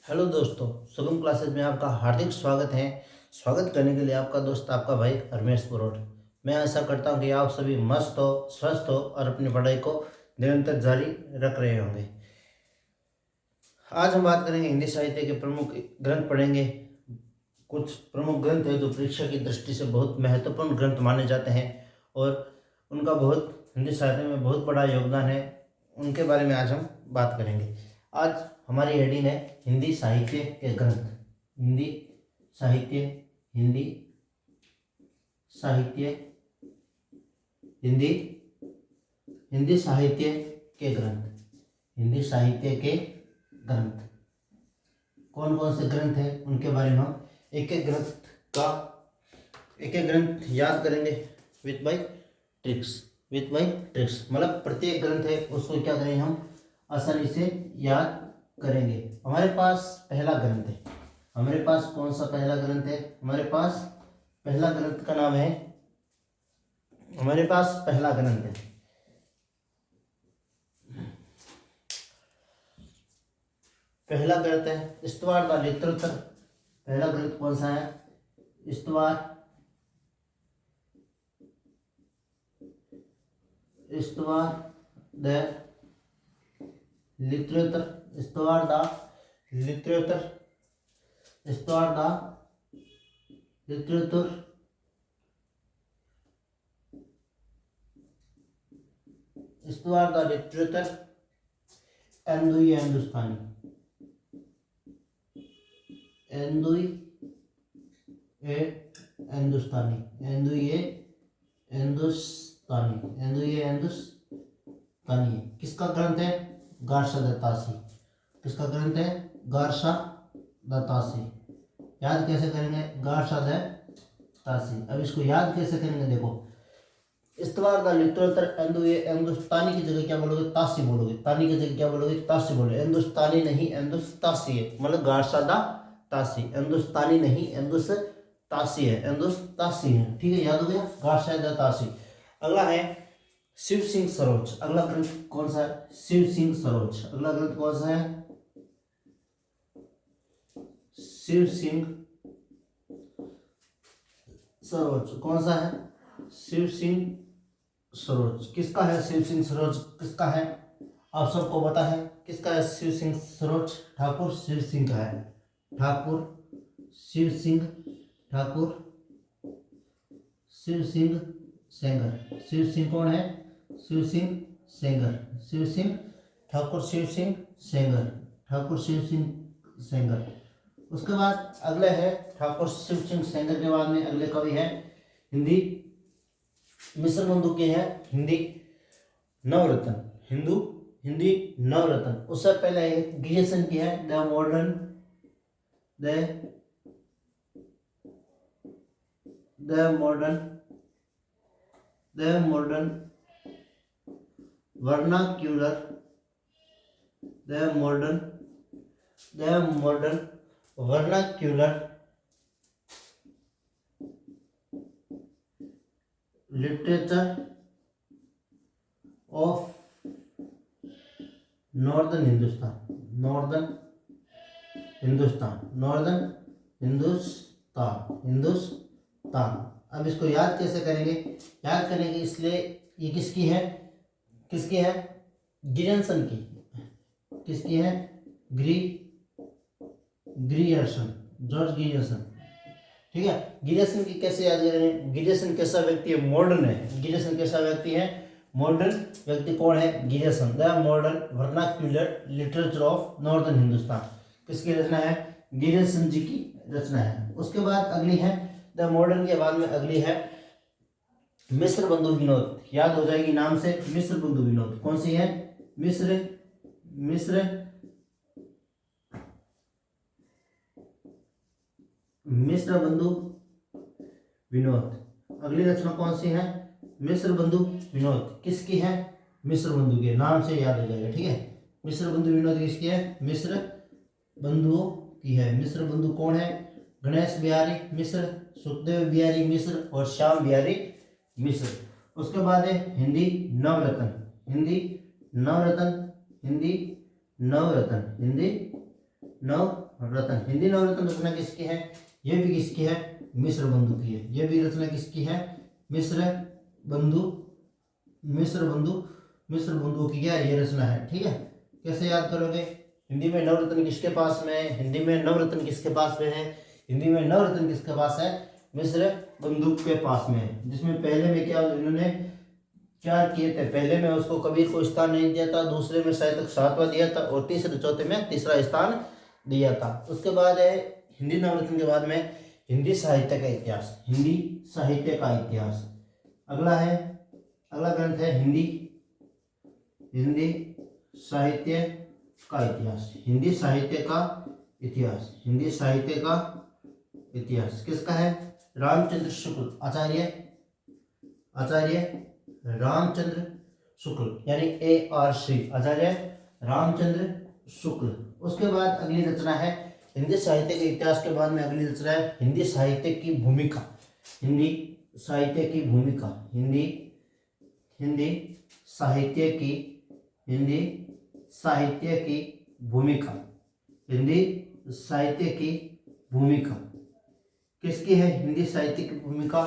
Hello दोस्तों, Shubham classes में आपका हार्दिक स्वागत है। स्वागत करने के लिए आपका दोस्त आपका भाई रमेश पुरोट। मैं आशा करता हूं कि आप सभी मस्त हो, स्वस्थ हो और अपनी पढ़ाई को निरंतर जारी रख रहे होंगे। आज हम बात करेंगे हिंदी साहित्य के प्रमुख ग्रंथ पढ़ेंगे। कुछ प्रमुख ग्रंथ हैं जो परीक्षा की दृष्टि से बहुत महत्वपूर्ण ग्रंथ माने जाते हैं और उनका बहुत हिंदी साहित्य में बहुत बड़ा योगदान है। उनके बारे में आज हम बात करेंगे। आज हमारी हेडिंग है हिंदी साहित्य के ग्रंथ। हिंदी साहित्य, हिंदी साहित्य, हिंदी हिंदी साहित्य के ग्रंथ। हिंदी साहित्य के ग्रंथ कौन कौन से ग्रंथ हैं उनके बारे में हम एक एक ग्रंथ याद करेंगे विथ बाय ट्रिक्स। मतलब प्रत्येक ग्रंथ है उसको क्या करेंगे हम आसानी से याद करेंगे। हमारे पास पहला ग्रंथ है। हमारे पास कौन सा पहला ग्रंथ है? हमारे पास पहला ग्रंथ का नाम है हमारे पास पहला ग्रंथ है पहला ग्रंथ है स्तवार द लिटरेचर। पहला ग्रंथ कौन सा है? स्तवार द लिटरेचर। स्तवार द लिटरेचर। स्तवार द लिटरेचर। स्तवार द लिटरेचर। एंदुई हिंदुस्तानी। एंदुई ए हिंदुस्तानी। एंदुई ए हिंदुस्तानी। एंदुई ए हिंदुस्तानी किसका ग्रंथ है? गारशा दत्तासी। किसका ग्रंथ है? गारशा दत्तासी। याद कैसे करेंगे? गारशा दत्तासी। अब इसको याद कैसे करेंगे? देखो, स्तवार द लिटरेचर एंदुई हिंदुस्तानी की जगह क्या बोलोगे? तासी बोलोगे। तानी की जगह क्या बोलोगे? तासी बोलोगे। हिंदुस्तानी नहीं हिंदुस्तासी है, मतलब गारशा दत्तासी। हिंदुस्तानी नहीं हिंदुस्तासी है, हिंदुस्तासी है। ठीक है, याद हो गया? गारशा दत्तासी। अगला है शिव सिंह सरोज। अगला ग्रंथ कौन सा है? शिव सिंह सरोज। अगला ग्रंथ कौन सा है? शिव सिंह सरोज। कौन सा है? शिव सिंह सरोज। किसका है शिव सिंह सरोज? किसका है? आप सबको पता है किसका है शिव सिंह सरोज? ठाकुर शिव सिंह का है। ठाकुर शिव सिंह सेंगर। शिव सिंह कौन है? शिव सिंह सेंगर। शिव सिंह ठाकुर शिव सिंह सेंगर। ठाकुर शिव सिंह सेंगर। उसके बाद अगले है ठाकुर शिव सिंह सेंगर के बाद में अगले कवि है हिंदी मिश्र बंधु के हैं हिंदी नवरत्न। हिंदी नवरत्न। उससे पहले गिरिसन की है the modern vernacular. The modern vernacular literature of northern Hindustan. अब इसको याद कैसे करेंगे? याद करेंगे इसलिए ये किसकी है? गिरियर्सन की। किसकी है? Grierson, George Grierson. ठीक है, गिरियर्सन की कैसे याद करेंगे? गिरियर्सन कैसा व्यक्ति है? मॉडर्न है। गिरियर्सन कैसा व्यक्ति है? मॉडर्न व्यक्ति। कौन है? Grierson. The modern vernacular literature of northern Hindustan किसकी रचना है? गिरियर्सन जी की रचना है। उसके बाद अगली है द मॉडर्न के बाद में अगली है मिश्र बंधु विनोद। याद हो जाएगी नाम से, मिश्र बंधु विनोद। कौन सी है? मिश्र बंधु विनोद। अगली रचना कौन सी है? मिश्र बंधु विनोद। किसकी है? मिश्र बंधु के नाम से याद हो जाएगा। ठीक है, मिश्र बंधु विनोद किसकी है? मिश्र बंधु की है। मिश्र बंधु कौन है? गणेश बिहारी मिश्र, सुखदेव बिहारी मिश्र और श्याम बिहारी मिश्र। उसके बाद है हिंदी नवरत्न। हिंदी नवरत्न नवरत्न। हिंदी नवरत्न रचना किसकी है? ये भी किसकी है? मिश्र बंधु की है। ये भी रचना किसकी है? मिश्र बंधु मिश्र बंधुओं की क्या ये रचना है। ठीक है, कैसे याद करोगे? हिंदी में नवरत्न किसके पास में है? हिंदी में नवरत्न किसके पास में है? हिंदी में नवरत्न किसके पास है? मिश्र बंधु के पास में है। जिसमें पहले में क्या इन्होंने 4 किए थे। पहले में उसको कबीर को स्थान नहीं दिया था, दूसरे में साहित्य 7वां दिया था और तीसरे चौथे में तीसरा स्थान दिया था। उसके बाद है हिंदी नवरत्न के बाद में हिंदी साहित्य का इतिहास। हिंदी साहित्य का इतिहास अगला ग्रंथ है हिंदी साहित्य का इतिहास। हिंदी साहित्य का इतिहास किसका है? रामचंद्र शुक्ल, आचार्य रामचंद्र शुक्ल यानी ARC, आचार्य रामचंद्र शुक्ल। उसके बाद अगली रचना है हिंदी साहित्य के इतिहास के बाद में अगली रचना है हिंदी साहित्य की भूमिका। हिंदी साहित्य की भूमिका किसकी है? हिंदी साहित्य की भूमिका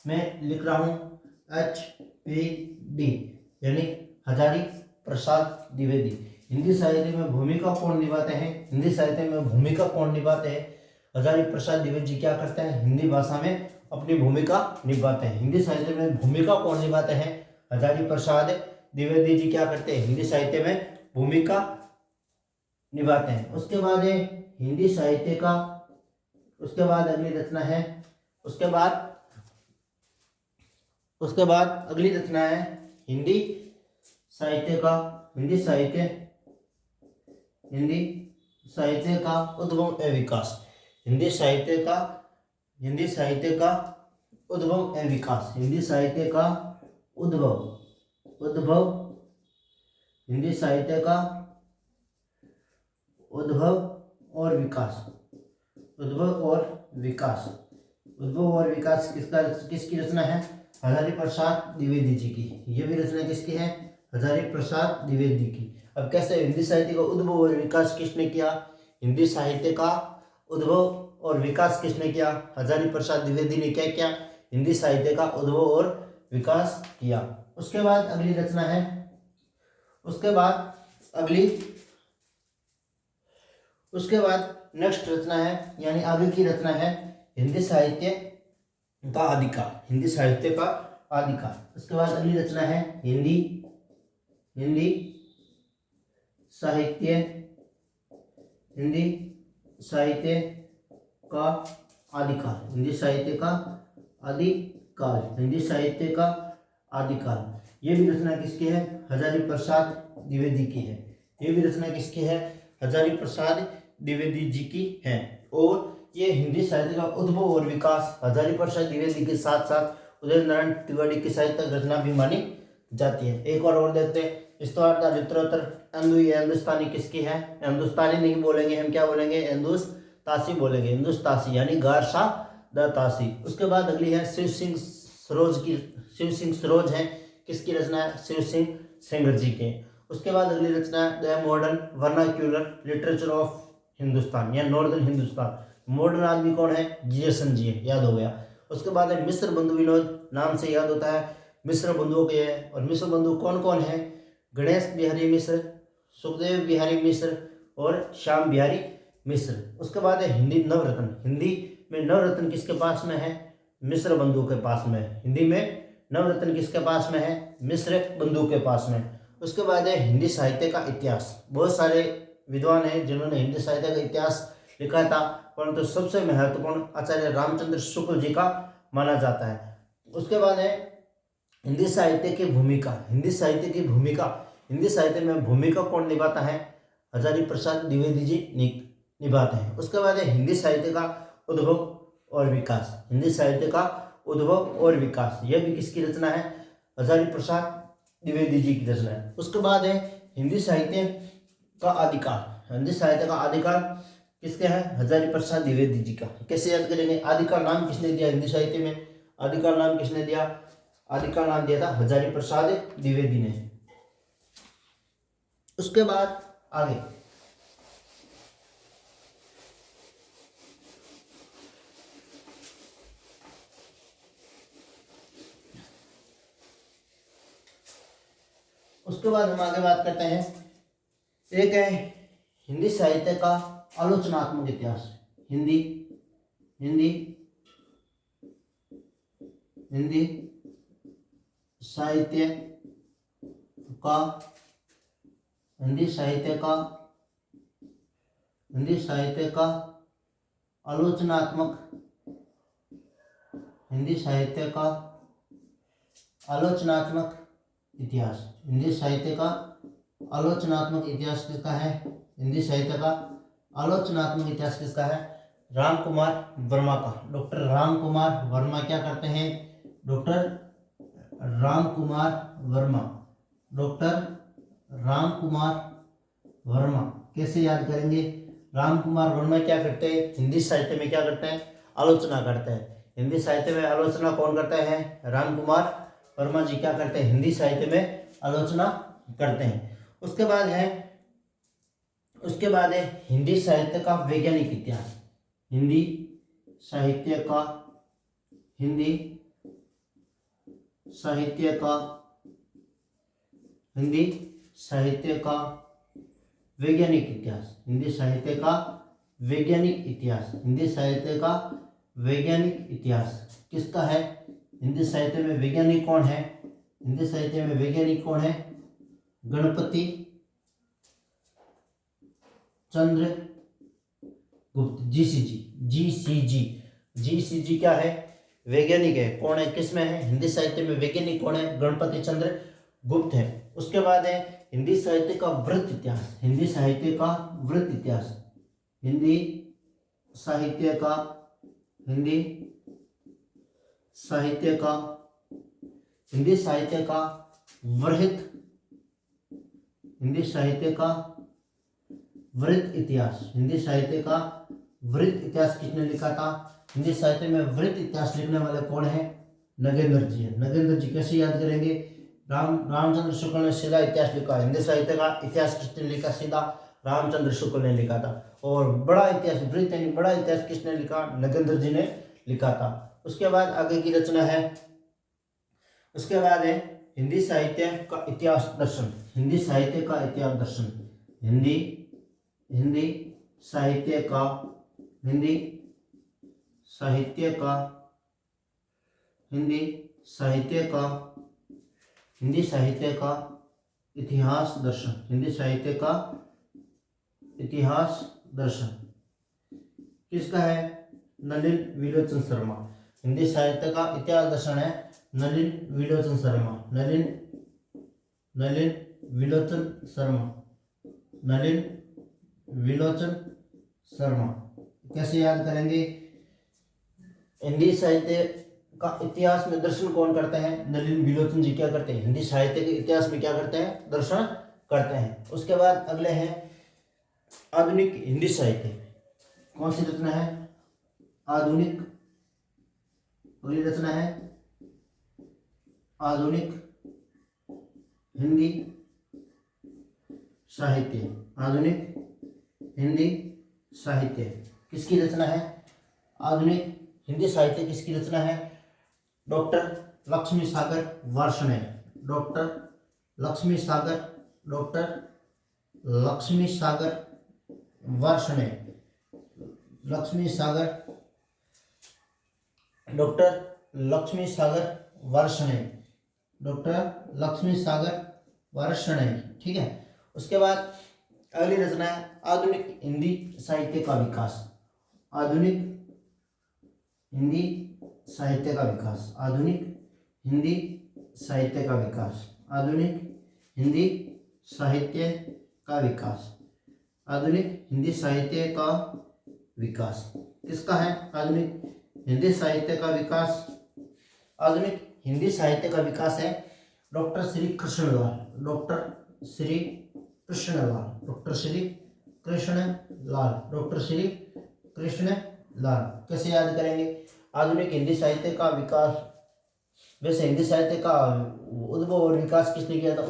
मैं लिख रहा हूं HPD यानी हजारी प्रसाद द्विवेदी। हिंदी साहित्य में भूमिका कौन निभाते हैं? हिंदी साहित्य में भूमिका कौन निभाते हैं? हजारी प्रसाद द्विवेदी जी क्या करते हैं? हिंदी भाषा में अपनी भूमिका निभाते हैं। हिंदी साहित्य में भूमिका कौन निभाते हैं? हजारी प्रसाद द्विवेदी जी क्या करते हैं? हिंदी साहित्य में भूमिका निभाते हैं। उसके बाद है हिंदी साहित्य का, उसके बाद अगली रचना है, उसके बाद अगली रचना है हिंदी साहित्य का उद्भव एवं विकास। हिंदी साहित्य का उद्भव एवं विकास। हिंदी साहित्य का उद्भव और विकास किसकी रचना है? हजारी प्रसाद द्विवेदी जी की। ये भी रचना किसकी है? हजारी प्रसाद द्विवेदी की। अब कैसे हिंदी साहित्य का उद्भव और विकास किसने किया? हिंदी साहित्य का उद्भव और विकास किसने किया? हजारी प्रसाद द्विवेदी ने क्या किया? हिंदी साहित्य का उद्भव और विकास किया। उसके बाद अगली रचना है, नेक्स्ट रचना है यानी आगे की रचना है हिंदी साहित्य का आदिकाल। उसके बाद अगली रचना है हिंदी साहित्य का आदिकाल। ये भी रचना किसकी है? हजारी प्रसाद द्विवेदी की है। द्विवेदी जी की है। और ये हिंदी साहित्य का उद्भव और विकास हजारी प्रसाद द्विवेदी के साथ साथ उदय नारायण तिवारी की साहित्यिक रचना भी मानी जाती है। एक और देखते हैं, स्तवार्थ उत्तरोत्तर हिंदुस्तानी किसकी है? हिंदुस्तानी नहीं बोलेंगे, हम क्या बोलेंगे? हिंदुस्तासी बोलेंगे। हिंदुस्तासी यानी गारसा द तासी। उसके बाद अगली है शिव सिंह सरोज है, किसकी रचना है? शिव सिंह सेंगर जी के। उसके बाद अगली रचना है the modern vernacular literature of Hindustan या नॉर्दर्न हिंदुस्तान। मॉडर्न आदमी कौन है? GSN जी है, याद हो गया। उसके बाद है मिश्र बंधु विनोद, नाम से याद होता है, मिश्र बंधुओं के है। और मिश्र बंधु कौन कौन है? गणेश बिहारी मिश्र, सुखदेव बिहारी मिश्र और श्याम बिहारी मिश्र। उसके बाद है हिंदी नवरत्न। हिंदी में नवरत्न किसके पास में है? मिश्र बंधु के पास में। हिंदी में नवरत्न किसके पास में है? मिश्र बंधु के पास में। उसके बाद है हिंदी साहित्य का इतिहास। बहुत सारे विद्वान हैं जिन्होंने हिंदी साहित्य का इतिहास लिखा था, परंतु सबसे महत्वपूर्ण आचार्य रामचंद्र शुक्ल जी का माना जाता है। उसके बाद है हिंदी साहित्य की भूमिका। हिंदी साहित्य में भूमिका कौन निभाता है? हजारी प्रसाद द्विवेदी जी निभाते हैं। उसके बाद है हिंदी साहित्य का उद्भव और विकास। यह भी किसकी रचना है? हजारी प्रसाद द्विवेदी जी की रचना है। उसके बाद है हिंदी साहित्य का आदिकाल किसके है? हजारी प्रसाद द्विवेदी जी का। कैसे याद करेंगे? आदिकाल नाम किसने दिया हिंदी साहित्य में? आदिकाल नाम दिया था हजारी प्रसाद द्विवेदी ने। उसके बाद आगे उसके बाद हम आगे बात करते हैं, एक है हिंदी साहित्य का आलोचनात्मक इतिहास। हिंदी हिंदी हिंदी साहित्य का हिंदी साहित्य का हिंदी साहित्य का आलोचनात्मक हिंदी साहित्य का आलोचनात्मक इतिहास। हिंदी साहित्य का आलोचनात्मक इतिहास किसका है? हिंदी साहित्य का आलोचनात्मक इतिहास किसका है? राम कुमार वर्मा का। डॉक्टर राम कुमार वर्मा क्या करते हैं? Doctor Ram Kumar Verma, doctor Ram Kumar Verma. कैसे याद करेंगे? राम कुमार वर्मा क्या करते हैं? हिंदी साहित्य में क्या करते हैं? आलोचना करते हैं। हिंदी साहित्य में आलोचना कौन करता है? राम कुमार वर्मा जी क्या करते हैं? हिंदी साहित्य में आलोचना करते हैं। उसके बाद है हिंदी साहित्य का वैज्ञानिक इतिहास। हिंदी साहित्य का वैज्ञानिक इतिहास। हिंदी साहित्य का वैज्ञानिक इतिहास। हिंदी साहित्य का वैज्ञानिक इतिहास किसका है? हिंदी साहित्य में वैज्ञानिक कौन है? हिंदी साहित्य में वैज्ञानिक कौन है? गणपति चंद्र गुप्त, जीसीजी क्या है? वैज्ञानिक है। कौन है? किसमें है? हिंदी साहित्य में वैज्ञानिक कौन है? गणपति चंद्र गुप्त है। उसके बाद है हिंदी साहित्य का वृत्त इतिहास। हिंदी साहित्य का वृत्त इतिहास। हिंदी साहित्य का वृत्त इतिहास। हिंदी साहित्य का वृत्त इतिहास किसने लिखा था? हिंदी साहित्य में वृत्त इतिहास लिखने वाले कौन है? नगेंद्र जी है। नगेंद्र जी कैसे याद करेंगे? रामचंद्र शुक्ल ने सीधा इतिहास लिखा। हिंदी साहित्य का इतिहास किसने लिखा? सीधा रामचंद्र शुक्ल ने लिखा था। और बड़ा इतिहास, वृत्त यानी बड़ा इतिहास किसने लिखा? नगेंद्र जी ने लिखा था। उसके बाद आगे की रचना है, उसके बाद है हिंदी साहित्य का इतिहास दर्शन। हिंदी साहित्य का इतिहास दर्शन। हिंदी साहित्य का इतिहास दर्शन। हिंदी साहित्य का इतिहास दर्शन किसका है? नलिन विलोचन शर्मा। हिंदी साहित्य का इतिहास दर्शन है नलिन विलोचन शर्मा। नलिन विलोचन शर्मा। कैसे याद करेंगे? हिंदी साहित्य का इतिहास में दर्शन कौन करते हैं? नलिन विलोचन जी क्या करते हैं? हिंदी साहित्य के इतिहास में क्या करते हैं? दर्शन करते हैं। उसके बाद अगले हैं आधुनिक हिंदी साहित्य। कौन सी रचना है? आधुनिक, अगली रचना है आधुनिक हिंदी साहित्य। आधुनिक हिंदी साहित्य किसकी रचना है? आधुनिक हिंदी साहित्य किसकी रचना है? डॉक्टर लक्ष्मी सागर वार्ष्णेय। डॉक्टर लक्ष्मी सागर वार्ष्णेय। डॉक्टर लक्ष्मी सागर वार्ष्णेय। ठीक है। उसके बाद अगली रचना है आधुनिक हिंदी साहित्य का विकास। आधुनिक हिंदी साहित्य का विकास। आधुनिक हिंदी साहित्य का विकास। आधुनिक हिंदी साहित्य का विकास। आधुनिक हिंदी साहित्य का विकास किसका है? आधुनिक हिंदी साहित्य का विकास। आधुनिक हिंदी साहित्य का विकास है डॉक्टर श्री कृष्णलाल। डॉक्टर श्री कृष्णलाल। कैसे याद करेंगे? आधुनिक हिंदी साहित्य का विकास, वैसे हिंदी साहित्य का उद्भव और विकास किसने किया था?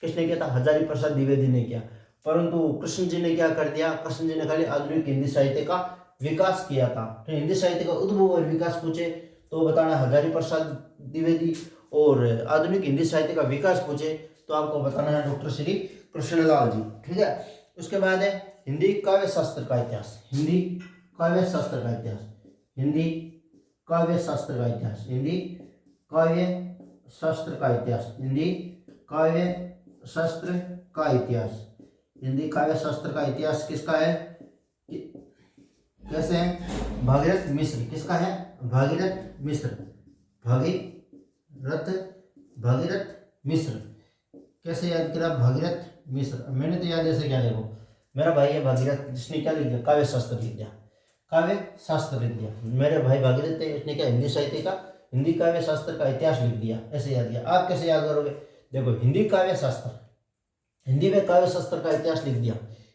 किसने किया था? हजारी प्रसाद द्विवेदी ने किया। परंतु कृष्ण जी ने क्या कर दिया? कृष्ण जी ने खाली आधुनिक हिंदी साहित्य का विकास किया था। तो हिंदी साहित्य का उद्भव और विकास पूछे तो बताना हजारी प्रसाद द्विवेदी, और आधुनिक हिंदी साहित्य का विकास पूछे तो आपको बताना है डॉक्टर श्री कृष्णलाल जी। ठीक है। उसके बाद है हिंदी काव्य शास्त्र का इतिहास। हिंदी काव्य शास्त्र का इतिहास। हिंदी काव्य शास्त्र का इतिहास। हिंदी काव्य शास्त्र का इतिहास। हिंदी काव्य शास्त्र का इतिहास। हिंदी काव्य शास्त्र का इतिहास किसका है? कैसे है? भागीरथ मिश्र। किसका है? भागीरथ मिश्र। भागीरथ मिश्र। कैसे याद करा? भागीरथ मिश्र। मैंने तो याद ऐसे क्या देखो, मेरा भाई है भागीरथ, जिसने क्या लिख दिया? काव्य शास्त्र लिख दिया। काव्य शास्त्र लिख दिया। मेरे भाई भागीरथ है, इसने क्या? हिंदी साहित्य का, हिंदी काव्य शास्त्र का इतिहास लिख दिया। ऐसे याद किया। आप कैसे याद करोगे? देखो, हिंदी काव्य शास्त्र, हिंदी में काव्य शास्त्र का इतिहास लिख दिया।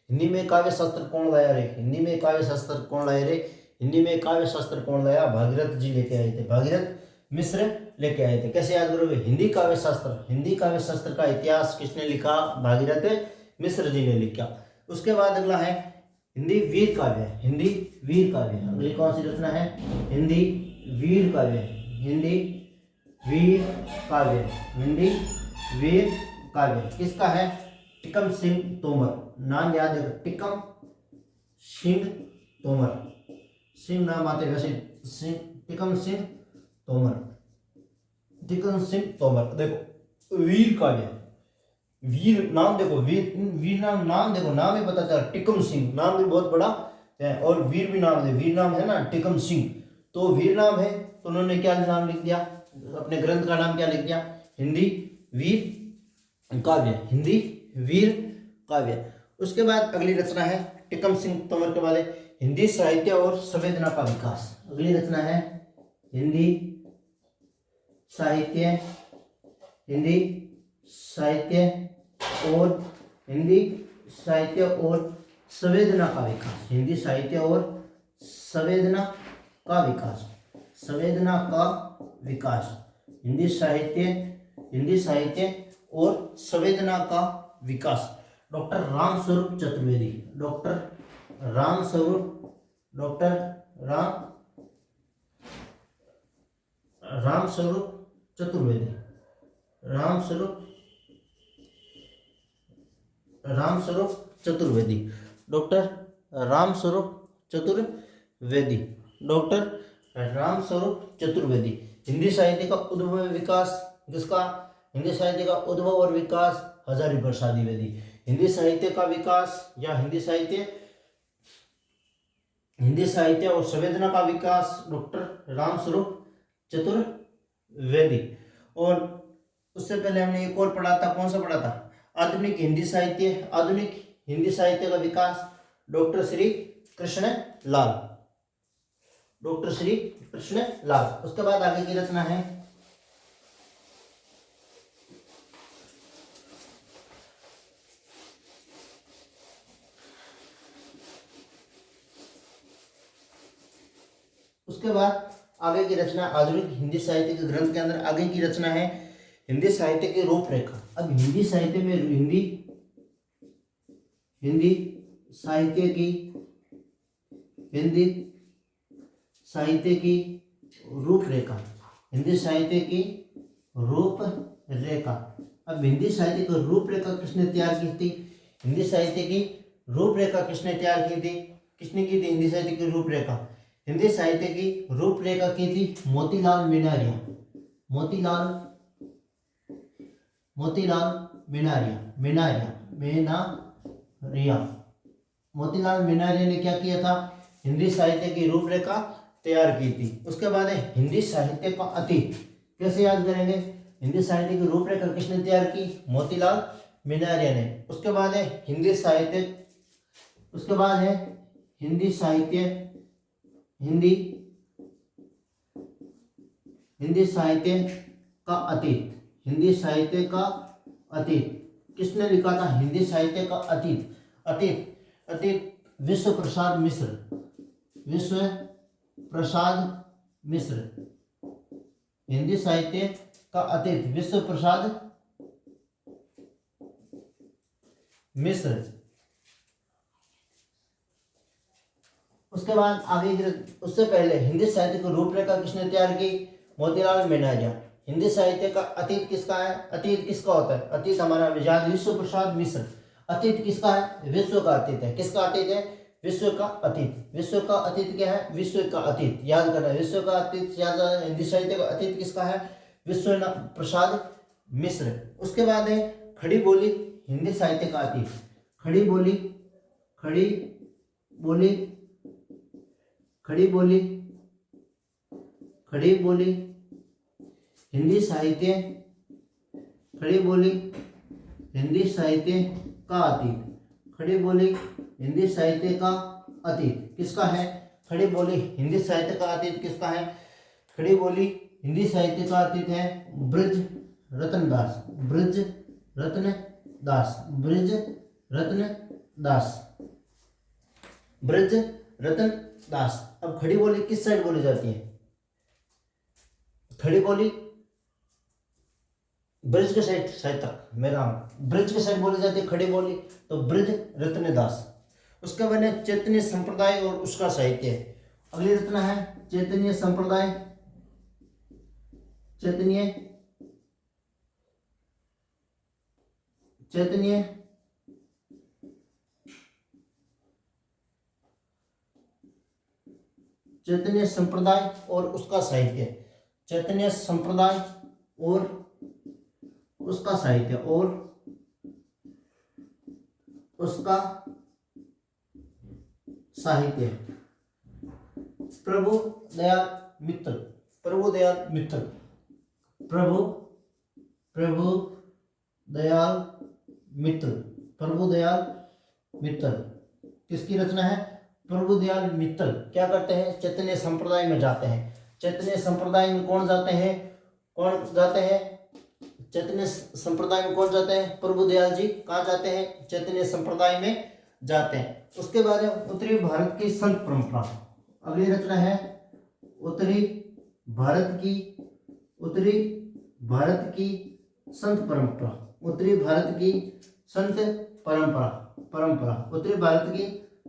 हिंदी में काव्य शास्त्र कौन लाया रे? हिंदी में काव्य शास्त्र कौन लाया रे? हिंदी में काव्य शास्त्र कौन लाया? भागीरथ जी लेके आए थे। भागीरथ मिश्र लेके आए थे। कैसे याद करोगे? हिंदी काव्य शास्त्र, हिंदी काव्य शास्त्र का इतिहास किसने लिखा? भागीरथ मिश्र जी ने लिखा। उसके बाद अगला है हिंदी वीर काव्य। हिंदी वीर काव्य अगली कौन सी रचना है? हिंदी वीर काव्य। हिंदी वीर काव्य। हिंदी वीर काव्य किसका है? टिकम सिंह तोमर। नाम याद है? टिकम सिंह तोमर। सिंह नाम आते वैसे टिकम सिंह तोमर। टिकम सिंह तोमर। देखो, वीर काव्य, वीर नाम देखो, वीर नाम देखो, नाम ही पता चला। टिकम सिंह नाम भी बहुत बड़ा है और वीर भी नाम है। वीर नाम है ना, टिकम सिंह, तो वीर नाम है, तो उन्होंने क्या नाम लिख दिया? अपने ग्रंथ का नाम क्या लिख दिया? हिंदी वीर काव्य। हिंदी वीर काव्य। उसके बाद अगली रचना है टिकम सिंह तोमर के बाद हिंदी साहित्य और संवेदना का विकास। अगली रचना है हिंदी साहित्य, हिंदी साहित्य और हिंदी साहित्य और संवेदना का विकास। हिंदी साहित्य और संवेदना का विकास। संवेदना का विकास। हिंदी साहित्य, हिंदी साहित्य और संवेदना का विकास। Doctor Ramswaroop Chaturvedi. Doctor Ramswaroop, doctor Ramswaroop Chaturvedi. Ramswaroop Chaturvedi. Doctor Ramswaroop Chaturvedi. Doctor Ramswaroop Chaturvedi. Hindi साहित्य का उद्भव विकास किसका? हिंदी साहित्य का उद्भव और विकास हजारी प्रसाद द्विवेदी। हिंदी साहित्य का विकास या हिंदी साहित्य और संवेदना का विकास डॉक्टर रामस्वरूप चतुर्वेदी। और उससे पहले हमने एक और पढ़ा था, कौन सा पढ़ा था? आधुनिक हिंदी साहित्य। आधुनिक हिंदी साहित्य का विकास डॉक्टर श्री कृष्ण लाल। डॉक्टर श्री कृष्ण लाल। उसके बाद आगे की रचना है उसके बाद आगे की रचना आधुनिक हिंदी साहित्य के ग्रंथ के अंदर आगे की रचना है हिंदी साहित्य की रूपरेखा। अब हिंदी साहित्य में हिंदी साहित्य की रूपरेखा। हिंदी साहित्य की रूपरेखा। अब हिंदी साहित्य की रूपरेखा किसने तैयार की थी? हिंदी साहित्य की रूपरेखा किसने तैयार की थी? किसने की थी हिंदी साहित्य की रूपरेखा? हिंदी साहित्य की रूपरेखा की थी मोतीलाल मेनारिया। मोतीलाल मेनारिया ने क्या किया था? हिंदी साहित्य की रूपरेखा तैयार की थी। उसके बाद है हिंदी साहित्य का अतीत। कैसे याद करेंगे? हिंदी साहित्य की रूपरेखा किसने तैयार की? मोतीलाल मेनारिया ने। उसके बाद है हिंदी साहित्य का अतीत। हिंदी साहित्य का अतीत किसने लिखा था? हिंदी साहित्य का अतीत विश्व प्रसाद मिश्र। हिंदी साहित्य का अतीत विश्व प्रसाद मिश्र। उसके बाद आगे उससे पहले हिंदी साहित्य की रूपरेखा किसने तैयार की? मोतीलाल मेनारिया। हिंदी साहित्य का अतीत किसका है? अतीत किसका होता है? अतीत हमारा याद विश्व प्रसाद मिश्र। अतीत किसका है? विश्व का अतीत है। किसका अतीत है? विश्व का अतीत। विश्व का अतीत क्या है? विश्व का अतीत याद करना है। विश्व का अतीत याद करना है। हिंदी साहित्य का अतीत किसका है? विश्व प्रसाद मिश्र। उसके बाद है खड़ी बोली हिंदी साहित्य का अतीत। खड़ी बोली, खड़ी बोली, खड़ी बोली, खड़ी बोली हिंदी साहित्य, खड़ी बोली हिंदी साहित्य का अतीत। खड़ी बोली हिंदी साहित्य का अतीत किसका है? खड़ी बोली हिंदी साहित्य का अतीत किसका है? खड़ी बोली हिंदी साहित्य का अतीत है ब्रज रत्न दास। ब्रज रत्न दास, ब्रज रत्न दास, ब्रज रत्न दास। अब खड़ी बोली किस साइड बोली जाती है? खड़ी बोली ब्रज के साइड तक, मेरा ब्रज के साइड बोली जाती है खड़ी बोली, तो ब्रज रत्न दास। उसके बाद चैतन्य संप्रदाय और उसका साहित्य। अगली रचना है चैतन्य संप्रदाय, चैतन्य, चैतन्य चैतन्य संप्रदाय और उसका साहित्य। चैतन्य संप्रदाय और उसका साहित्य और उसका साहित्य। प्रभु दयाल मित्तल, प्रभु दयाल मित्तल, प्रभु प्रभु दयाल मित्तल, प्रभु दयाल मित्तल किसकी रचना है? प्रभु दयाल मित्तल क्या करते हैं? चैतन्य संप्रदाय में जाते हैं। चैतन्य संप्रदाय में कौन जाते हैं? कौन जाते हैं? चैतन्य संप्रदाय में कौन जाते हैं? प्रभु दयाल जी कहाँ जाते हैं? चैतन्य संप्रदाय में जाते हैं। उसके बाद उत्तरी भारत की संत परंपरा। अगली रचना है उत्तरी भारत की, उत्तरी भारत की संत परंपरा। उत्तरी भारत की संत परंपरा, परंपरा उत्तरी भारत की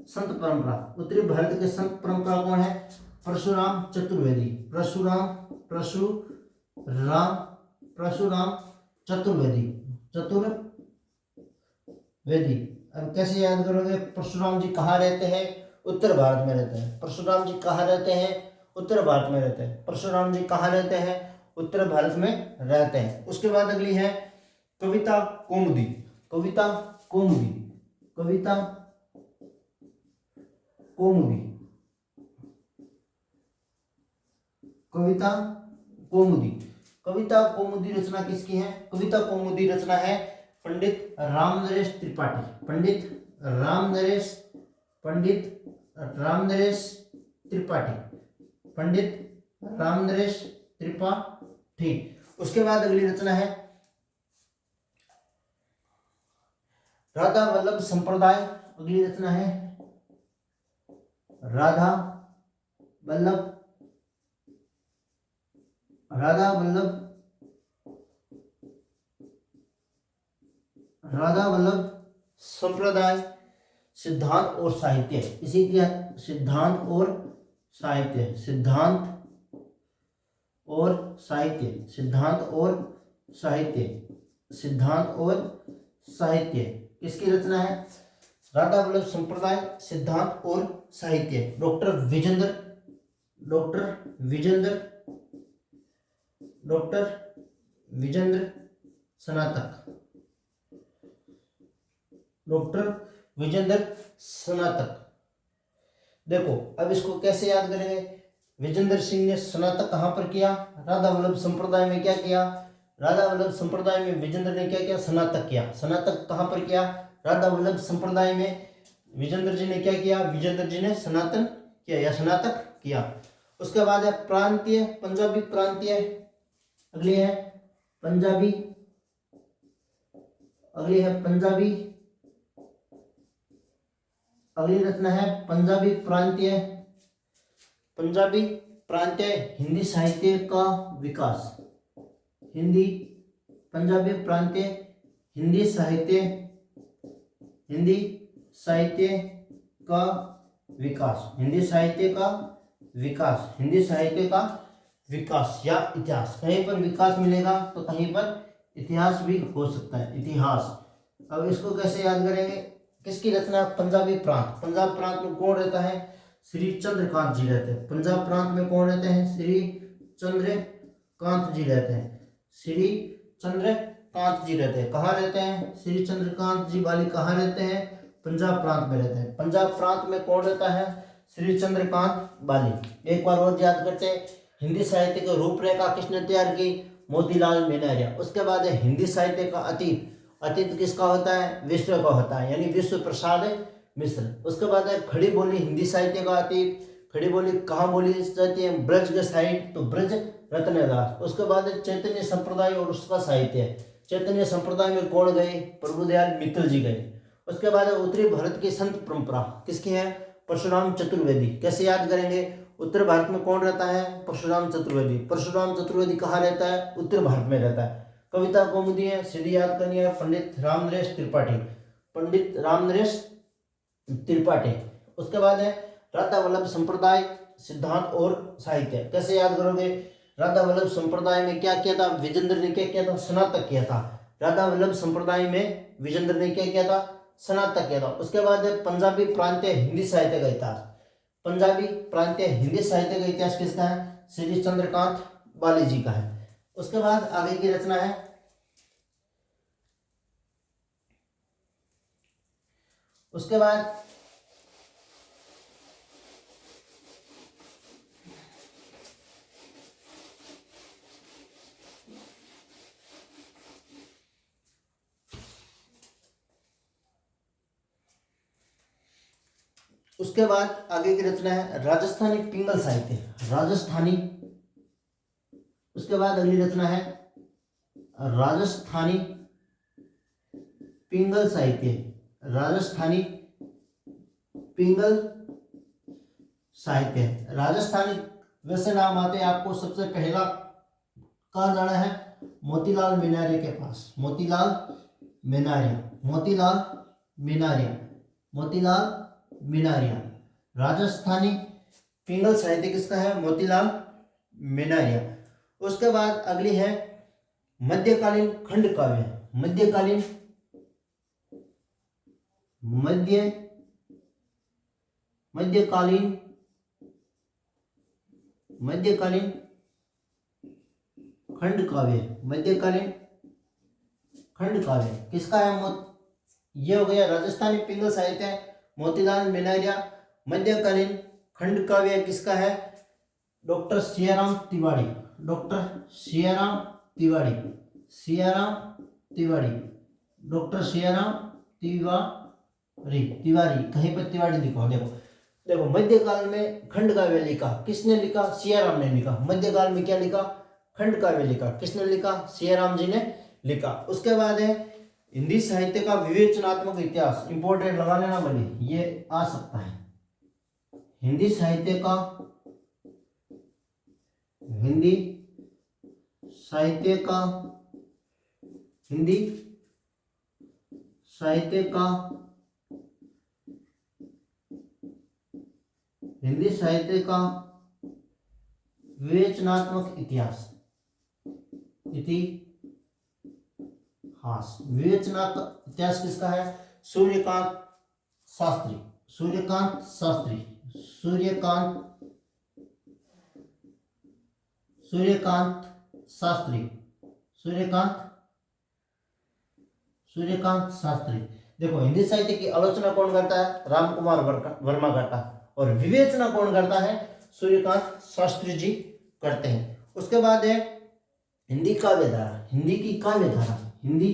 संत परंपरा। उत्तरी भारत के संत परंपरा कौन है? परशुराम चतुर्वेदी, परशुराम, परशुराम, परशुराम चतुर्वेदी, चतुर्वेदी। अब कैसे याद करोगे? परशुराम जी कहाँ रहते हैं? उत्तर भारत में रहते हैं। परशुराम जी कहाँ रहते हैं? उत्तर भारत में रहते हैं। परशुराम जी कहाँ रहते हैं? उत्तर भारत में रहते हैं। उसके बाद अगली है कविता कौमुदी, कविता कौमुदी, कविता कौमुदी, कविता कौमुदी। कविता कौमुदी रचना किसकी है? कविता कौमुदी रचना है पंडित रामनरेश त्रिपाठी, पंडित रामनरेश, पंडित रामनरेश त्रिपाठी, पंडित रामनरेश त्रिपाठी। उसके बाद अगली रचना है राधा वल्लभ संप्रदाय। अगली रचना है राधा वल्लभ, राधा वल्लभ, राधा वल्लभ संप्रदाय सिद्धांत और साहित्य। इसी की सिद्धांत और साहित्य, सिद्धांत और साहित्य, सिद्धांत और साहित्य, सिद्धांत और साहित्य किसकी रचना है? राधा वल्लभ संप्रदाय सिद्धांत और साहित्य। Doctor Vijendra, doctor Vijendra, doctor Vijendra स्नातक, डॉक्टर विजेंद्र स्नातक। देखो अब इसको कैसे याद करेंगे? विजेंद्र सिंह ने स्नातक कहाँ पर किया? राधा वल्लभ संप्रदाय में क्या किया? राधा वल्लभ संप्रदाय में विजेंद्र ने क्या किया? स्नातक किया। स्नातक कहाँ पर किया? राधा वल्लभ संप्रदाय में विजेंद्र जी ने क्या किया? विजेंद्र जी ने स्नातन किया या स्नातक किया। उसके बाद है प्रांतीय, पंजाबी प्रांतीय। अगली है पंजाबी, अगली है पंजाबी, अगली रचना है पंजाबी प्रांतीय। पंजाबी प्रांतीय हिंदी साहित्य का विकास, हिंदी पंजाबी प्रांतीय हिंदी साहित्य, हिंदी साहित्य का विकास, हिंदी साहित्य का विकास, हिंदी साहित्य का विकास या इतिहास। कहीं पर विकास मिलेगा तो कहीं पर इतिहास भी हो सकता है, इतिहास। अब इसको कैसे याद करेंगे, किसकी रचना, पंजाबी प्रांत। पंजाब प्रांत में कौन रहता है, श्री चंद्रकांत जी रहते हैं। पंजाब प्रांत में कौन रहते हैं, श्री चंद्रकांत जी रहते हैं। श्री चंद्रकांत जी रहते हैं। कहाँ रहते हैं, श्री चंद्रकांत जी वाली कहाँ रहते हैं, पंजाब प्रांत में रहते हैं। पंजाब प्रांत में कौन रहता है, श्री चंद्रकांत बाली। एक बार और याद करते हैं, हिंदी साहित्य की रूपरेखा किसने तैयार की, मोतीलाल मेनारिया। उसके बाद है हिंदी साहित्य का अतीत। अतीत किसका होता है, विश्व का होता है, यानी विश्व प्रसाद मिश्र। उसके बाद है खड़ी बोली, हिंदी साहित्य का अतीत। खड़ी बोली कहाँ बोली जाती है, ब्रज के साइड, तो ब्रज रत्नदास। उसके बाद है चैतन्य संप्रदाय और उसका साहित्य। चैतन्य संप्रदाय में कौन गए, प्रभुदयाल मित्तल जी गए। उसके बाद है उत्तरी भारत की संत परंपरा, किसकी है, परशुराम चतुर्वेदी। कैसे याद करेंगे, उत्तर भारत में कौन रहता है, परशुराम चतुर्वेदी। परशुराम चतुर्वेदी कहाँ रहता है, उत्तर भारत में रहता है। कविता कौमुदी है, सीधी याद करनी है, पंडित रामनरेश त्रिपाठी। पंडित रामनरेश त्रिपाठी। उसके बाद है राधा वल्लभ संप्रदाय, सिद्धांत और साहित्य। कैसे याद करोगे, राधा वल्लभ संप्रदाय में क्या किया था, विजेंद्र ने क्या किया था, स्नातक किया था। राधा वल्लभ संप्रदाय में विजेंद्र ने क्या किया था, स्नातक किया था। उसके बाद है पंजाबी प्रांतीय हिंदी साहित्य का इतिहास। पंजाबी प्रांतीय हिंदी साहित्य का इतिहास किसका है, श्री चंद्रकांत बाली जी का है। उसके बाद आगे की रचना है, उसके बाद आगे की रचना है राजस्थानी पिंगल साहित्य, राजस्थानी। उसके बाद अगली रचना है राजस्थानी पिंगल साहित्य, राजस्थानी पिंगल साहित्य। राजस्थानी वैसे नाम आते हैं आपको सबसे पहला कहाँ जाना है, मोतीलाल मेनारिया के पास। मोतीलाल मेनारिया, मोतीलाल मेनारिया, मोतीलाल मेनारिया। राजस्थानी पिंगल साहित्य किसका है, मोतीलाल मेनारिया। उसके बाद अगली है मध्यकालीन खंड काव्य। मध्यकालीन मध्यकालीन खंड काव्य। मध्यकालीन खंड काव्य किसका है, ये हो गया राजस्थानी पिंगल साहित्य, मोतीलाल मेनारिया। मध्यकालीन खंड काव्य किसका है, doctor Siyaram Tiwari. Doctor Siyaram Tiwari, Siyaram Tiwari, doctor Siyaram Tiwari. Tiwari कहीं पर तिवारी लिखा, देखो देखो मध्यकाल में खंड काव्य लिखा, किसने लिखा, सियाराम ने लिखा। मध्यकाल में क्या लिखा, खंड काव्य लिखा, किसने लिखा, सियाराम जी ने लिखा। उसके बाद है हिंदी साहित्य का विवेचनात्मक इतिहास, इंपोर्टेंट लगा लेना बने, ये आ सकता है। हिंदी साहित्य का, हिंदी साहित्य का, हिंदी साहित्य का, हिंदी साहित्य का विवेचनात्मक इतिहास, इतिहास। विवेचनात्मक इतिहास किसका है, सूर्यकांत शास्त्री। सूर्यकांत शास्त्री, सूर्यकांत शास्त्री, सूर्यकांत शास्त्री। देखो हिंदी साहित्य की आलोचना कौन करता है, रामकुमार वर्मा करता है, और विवेचना कौन करता है, सूर्यकांत शास्त्री जी करते हैं। उसके बाद है हिंदी काव्यधारा, हिंदी की काव्यधारा। हिंदी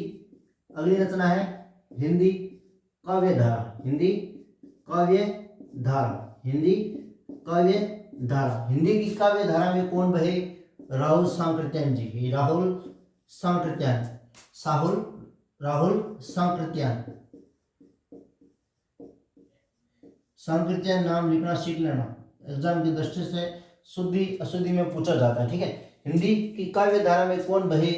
अगली रचना है हिंदी काव्यधारा, हिंदी काव्यधारा, हिंदी काव्यधारा। हिंदी की काव्यधारा में कौन बहे, राहुल सांकृत्यायन जी। राहुल सांकृत्यायन, राहुल सांकृत्यायन। सांकृत्यायन नाम लिखना सीख लेना, एग्जाम की दृष्टि से शुद्धि अशुद्धि में पूछा जाता है, ठीक है। हिंदी की काव्यधारा में कौन बहे,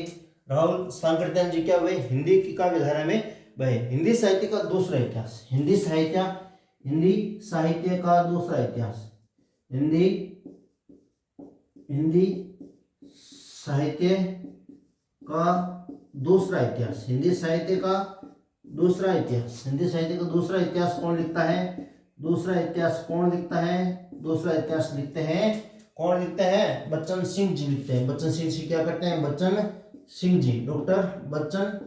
राहुल सांकृत्यायन जी क्या बहे, हिंदी की काव्यधारा में बहे। हिंदी साहित्य का दूसरा इतिहास, हिंदी साहित्य का दूसरा इतिहास, हिंदी साहित्य का दूसरा इतिहास, हिंदी साहित्य का दूसरा इतिहास, हिंदी साहित्य का दूसरा इतिहास कौन लिखता है? दूसरा इतिहास कौन लिखता है? दूसरा इतिहास लिखते हैं, कौन लिखते हैं? बच्चन सिंह जी लिखते हैं। बच्चन सिंह जी क्या करते हैं? Bachchan Singh ji, doctor Bachchan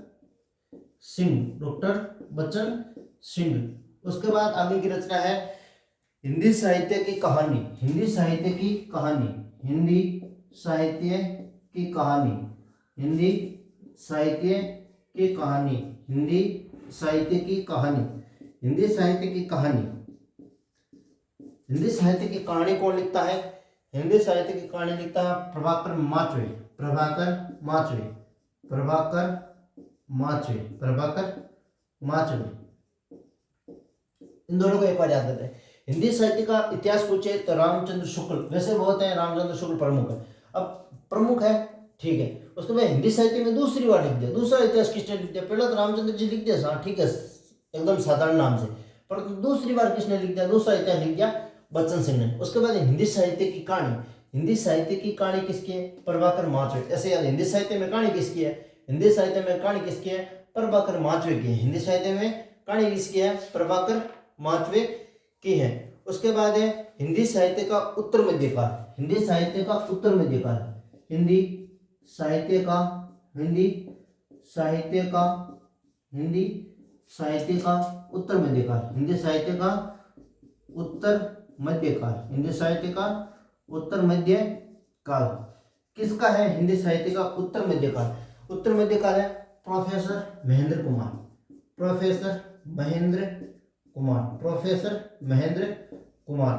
Singh, doctor Bachchan Singh. उसके बाद आगे की रचना है हिंदी साहित्य की कहानी, हिंदी साहित्य की कहानी, हिंदी साहित्य की कहानी, हिंदी साहित्य की कहानी, हिंदी साहित्य की कहानी, हिंदी साहित्य की कहानी। हिंदी साहित्य की कहानी कौन लिखता है? हिंदी साहित्य की कहानी लिखता है प्रभाकर माचवे, प्रभाकर माचवे, प्रभाकर माचवे, प्रभाकर माचवे। इन दोनों को एक बार याद रखते हैं। हिंदी साहित्य का इतिहास पूछे तो रामचंद्र शुक्ल, वैसे बहुत है, रामचंद्र शुक्ल प्रमुख है। अब प्रमुख है, ठीक है। उसके बाद हिंदी साहित्य में दूसरी बार लिख दिया, दूसरा इतिहास किसने लिख दिया? पहले तो रामचंद्र जी लिख दिया, ठीक है, एकदम साधारण नाम से, पर दूसरी बार किसने लिख दिया? दूसरा इतिहास लिख दिया बच्चन सिंह ने। उसके बाद हिंदी साहित्य की कहानी, हिंदी साहित्य की कहानी किसकी है? प्रभाकर माचवे। ऐसे याद, हिंदी साहित्य में कहानी किसकी है? हिंदी साहित्य में कहानी किसकी है? प्रभाकर माचवे की है। हिंदी साहित्य में कहानी किसकी है? प्रभाकर माचवे की है। उसके बाद है हिंदी साहित्य का उत्तर मध्यकाल, हिंदी साहित्य का उत्तर मध्यकाल, हिंदी साहित्य का, हिंदी साहित्य का, हिंदी साहित्य का उत्तर मध्यकाल, हिंदी साहित्य का उत्तर मध्यकाल, हिंदी साहित्य का उत्तर मध्यकाल किसका है? हिंदी साहित्य का उत्तर मध्यकाल, उत्तर मध्यकाल है professor Mahendra Kumar, professor Mahendra Kumar, professor Mahendra Kumar,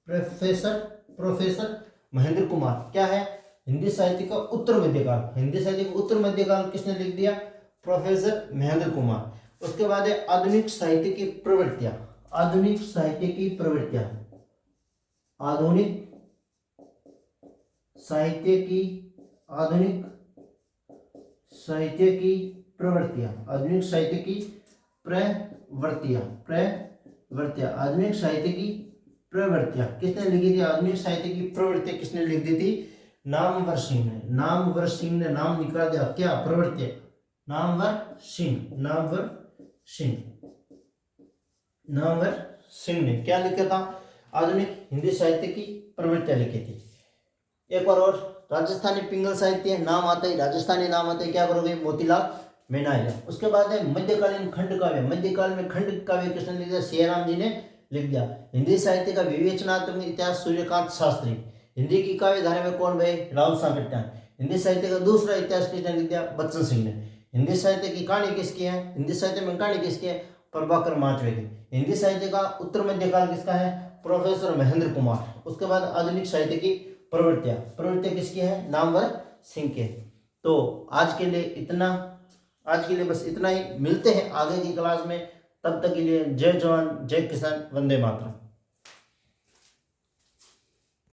professor Mahendra Kumar. क्या है? हिंदी साहित्य का उत्तर मध्यकाल, हिंदी साहित्य का उत्तर मध्यकाल किसने लिख दिया? प्रोफेसर महेंद्र कुमार। उसके बाद है आधुनिक साहित्य की प्रवृत्तियां, आधुनिक साहित्य की प्रवृत्तियां, आधुनिक साहित्य की, आधुनिक साहित्य की प्रवृत्तियां, आधुनिक साहित्य की प्रवृत्तियां, प्रवृत्तियां, आधुनिक साहित्य की प्रवृत्तियां किसने लिखी थी? आधुनिक साहित्य की प्रवृत्तियां किसने लिख दी थी? नामवर सिंह ने, नामवर सिंह ने नाम निकाल दिया क्या? प्रवृत्तियां, नामवर सिंह, नामवर सिंह, नामवर सिंह ने क्या लिखा था? आधुनिक हिंदी साहित्य की प्रवृत्तियां लिखी थी। एक बार और, राजस्थानी पिंगल साहित्य नाम आता है, राजस्थानी नाम आता है, क्या करोगे? मोतीलाल मेनालिया। उसके बाद है मध्यकालीन खंड काव्य, मध्यकाल में खंड काव्य किसने लिख दिया? सियाराम जी ने लिख दिया। हिंदी साहित्य का विवेचनात्मक इतिहास सूर्यकांत शास्त्री। हिंदी की काव्य धारा में कौन भाई? राव सांकृत्यायन। हिंदी साहित्य का दूसरा इतिहास किसने लिख दिया? बच्चन सिंह ने। हिंदी साहित्य की कहानी किसकी है? हिंदी साहित्य में कहानी किसकी है? प्रभाकर माचवे की। हिंदी साहित्य का उत्तर मध्यकाल किसका है? प्रोफेसर महेंद्र कुमार। उसके बाद आधुनिक साहित्य की प्रवृत्तियां, प्रवृत्तियां किसकी है? नामवर सिंह के। तो आज के लिए इतना, आज के लिए बस इतना ही। मिलते हैं आगे की क्लास में, तब तक के लिए जय जवान जय किसान, वंदे मातरम।